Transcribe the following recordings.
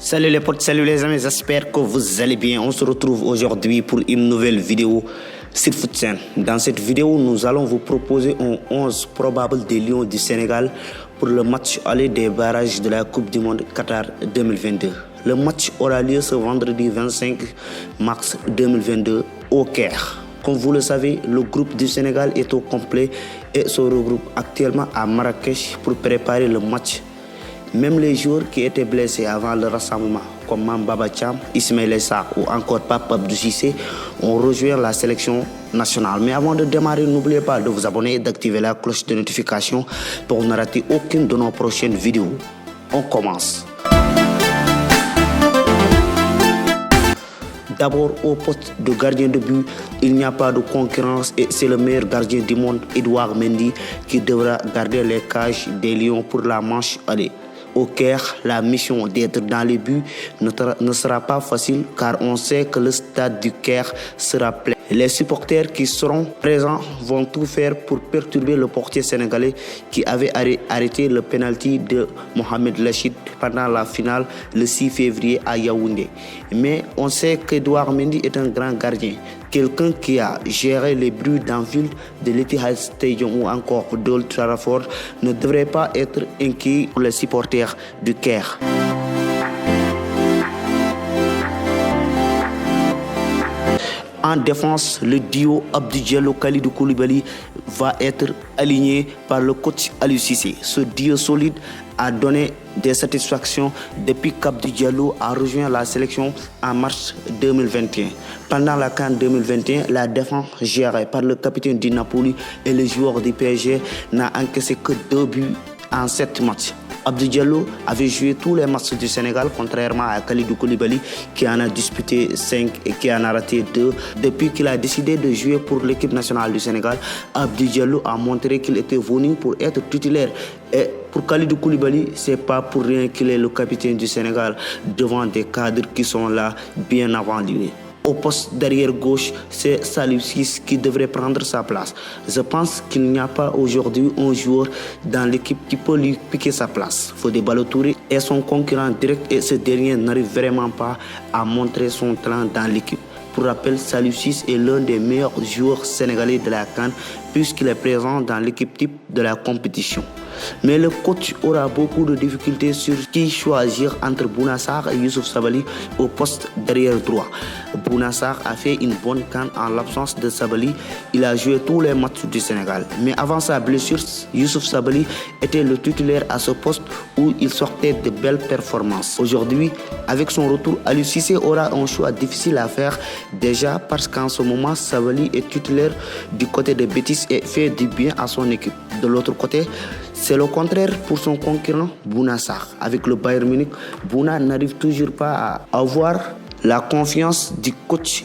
Salut les potes, salut les amis, j'espère que vous allez bien. On se retrouve aujourd'hui pour une nouvelle vidéo sur Footsen. Dans cette vidéo, nous allons vous proposer un 11 probable des Lions du Sénégal pour le match aller des barrages de la Coupe du Monde Qatar 2022. Le match aura lieu ce vendredi 25 mars 2022 au Caire. Comme vous le savez, le groupe du Sénégal est au complet et se regroupe actuellement à Marrakech pour préparer le match. Même les joueurs qui étaient blessés avant le rassemblement, comme Mambaba Cham, Ismaël Sarr ou encore Pape Abdou Cissé, ont rejoint la sélection nationale. Mais avant de démarrer, n'oubliez pas de vous abonner et d'activer la cloche de notification pour ne rater aucune de nos prochaines vidéos. On commence. D'abord, au poste de gardien de but, il n'y a pas de concurrence et c'est le meilleur gardien du monde, Edouard Mendy, qui devra garder les cages des Lions pour la manche aller. Au Caire, la mission d'être dans les buts ne sera pas facile car on sait que le stade du Caire sera plein. Les supporters qui seront présents vont tout faire pour perturber le portier sénégalais qui avait arrêté le penalty de Mohamed Lachid pendant la finale le 6 février à Yaoundé. Mais on sait qu'Edouard Mendy est un grand gardien, quelqu'un qui a géré les bruits d'Anfield, de l'Etihad Stadium ou encore d'Old Trafford ne devrait pas être inquiet pour les supporters du Caire. En défense, le duo Abdou Diallo-Kalidou Koulibaly va être aligné par le coach Aliou Cissé. Ce duo solide a donné des satisfactions depuis qu'Abdou Diallo a rejoint la sélection en mars 2021. Pendant la CAN 2021, la défense gérée par le capitaine du Napoli et le joueur du PSG n'a encaissé que 2 buts en 7 matchs. Abdou Diallo avait joué tous les matchs du Sénégal, contrairement à Kalidou Koulibaly qui en a disputé 5 et qui en a raté 2. Depuis qu'il a décidé de jouer pour l'équipe nationale du Sénégal, Abdou Diallo a montré qu'il était venu pour être titulaire. Et pour Kalidou Koulibaly, c'est pas pour rien qu'il est le capitaine du Sénégal devant des cadres qui sont là bien avant lui. Au poste derrière gauche, c'est Saliou Ciss qui devrait prendre sa place. Je pense qu'il n'y a pas aujourd'hui un joueur dans l'équipe qui peut lui piquer sa place. Fodé Ballo-Touré est son concurrent direct et ce dernier n'arrive vraiment pas à montrer son talent dans l'équipe. Pour rappel, Saliou Ciss est l'un des meilleurs joueurs sénégalais de la CAN puisqu'il est présent dans l'équipe type de la compétition. Mais le coach aura beaucoup de difficultés sur qui choisir entre Bouna Sarr et Youssouf Sabaly au poste derrière droit. Bouna Sarr a fait une bonne CAN en l'absence de Sabaly. Il a joué tous les matchs du Sénégal. Mais avant sa blessure, Youssouf Sabaly était le titulaire à ce poste où il sortait de belles performances. Aujourd'hui, avec son retour, Aliou Cissé aura un choix difficile à faire. Déjà parce qu'en ce moment, Sabaly est titulaire du côté de Betis et fait du bien à son équipe. De l'autre côté, c'est le contraire pour son concurrent Bouna Sarr. Avec le Bayern Munich, Bouna n'arrive toujours pas à avoir la confiance du coach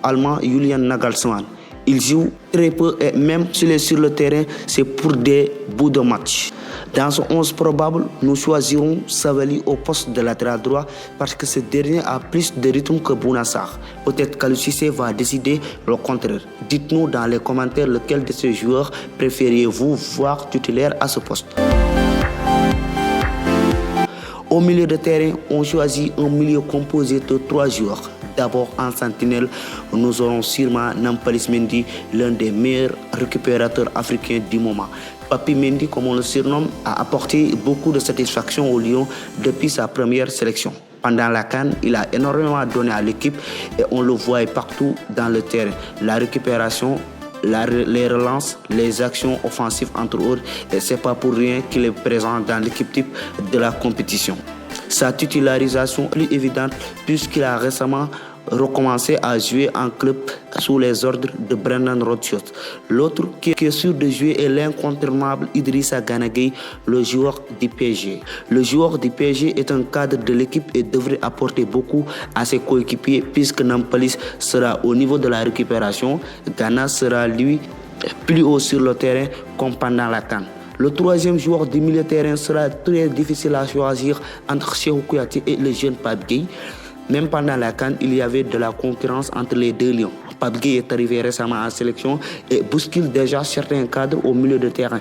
allemand Julian Nagelsmann. Il joue très peu et même s'il est sur le terrain, c'est pour des bouts de match. Dans ce 11 probable, nous choisirons Sabaly au poste de latéral droit parce que ce dernier a plus de rythme que Bouna Sarr. Peut-être qu'Aliou Cissé va décider le contraire. Dites-nous dans les commentaires lequel de ces joueurs préfériez-vous voir titulaire à ce poste. Au milieu de terrain, on choisit un milieu composé de 3 joueurs. D'abord en sentinelle, nous aurons sûrement Nampalys Mendy, l'un des meilleurs récupérateurs africains du moment. Papi Mendy, comme on le surnomme, a apporté beaucoup de satisfaction au Lions depuis sa première sélection. Pendant la CAN, il a énormément donné à l'équipe et on le voit partout dans le terrain. La récupération, les relances, les actions offensives entre autres, et c'est pas pour rien qu'il est présent dans l'équipe type de la compétition. Sa titularisation est plus évidente puisqu'il a récemment recommencé à jouer en club sous les ordres de Brendan Rodgers. L'autre qui est sûr de jouer est l'incontournable Idrissa Gana Gueye, le joueur du PSG. Le joueur du PSG est un cadre de l'équipe et devrait apporter beaucoup à ses coéquipiers puisque Nampalys sera au niveau de la récupération. Gana sera lui plus haut sur le terrain comme pendant la CAN. Le troisième joueur du milieu de terrain sera très difficile à choisir entre Cheikhou Kouyaté et le jeune Pape Gueye. Même pendant la CAN, il y avait de la concurrence entre les deux lions. Pape Gueye est arrivé récemment en sélection et bouscule déjà certains cadres au milieu de terrain.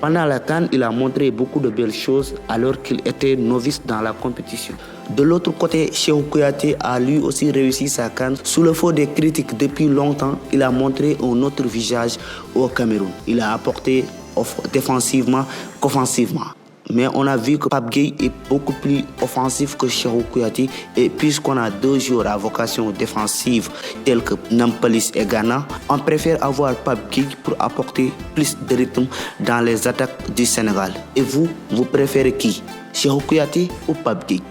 Pendant la CAN, il a montré beaucoup de belles choses alors qu'il était novice dans la compétition. De l'autre côté, Cheikhou Kouyaté a lui aussi réussi sa CAN. Sous le feu des critiques depuis longtemps, il a montré un autre visage au Cameroun. Il a apporté défensivement qu'offensivement. Mais on a vu que Pape Gueye est beaucoup plus offensif que Cheikhou Kouyaté. Et puisqu'on a deux joueurs à vocation défensive tels que Nampalys et Gana, on préfère avoir Pape Gueye pour apporter plus de rythme dans les attaques du Sénégal. Et vous préférez qui? Cheikhou Kouyaté ou Pape Gueye?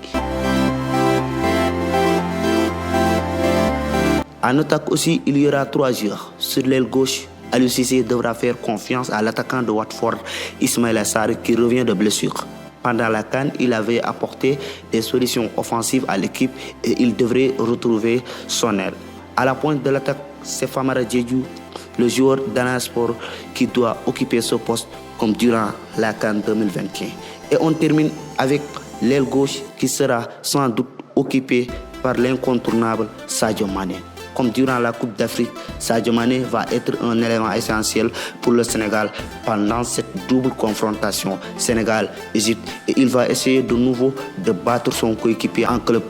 En attaque aussi, il y aura 3 joueurs. Sur l'aile gauche, Aliou Cissé devra faire confiance à l'attaquant de Watford, Ismaïla Sarr, qui revient de blessure. Pendant la CAN, il avait apporté des solutions offensives à l'équipe et il devrait retrouver son aile. À la pointe de l'attaque, c'est Famara Diédhiou, le joueur d'Al Sport, qui doit occuper ce poste comme durant la CAN 2021. Et on termine avec l'aile gauche qui sera sans doute occupée par l'incontournable Sadio Mané. Comme durant la Coupe d'Afrique, Sadio Mané va être un élément essentiel pour le Sénégal pendant cette double confrontation Sénégal-Égypte. Et il va essayer de nouveau de battre son coéquipier en club,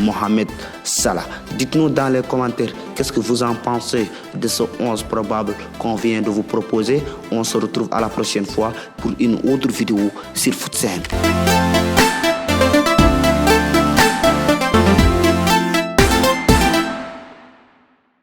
Mohamed Salah. Dites-nous dans les commentaires qu'est-ce que vous en pensez de ce 11 probable qu'on vient de vous proposer. On se retrouve à la prochaine fois pour une autre vidéo sur FootSen.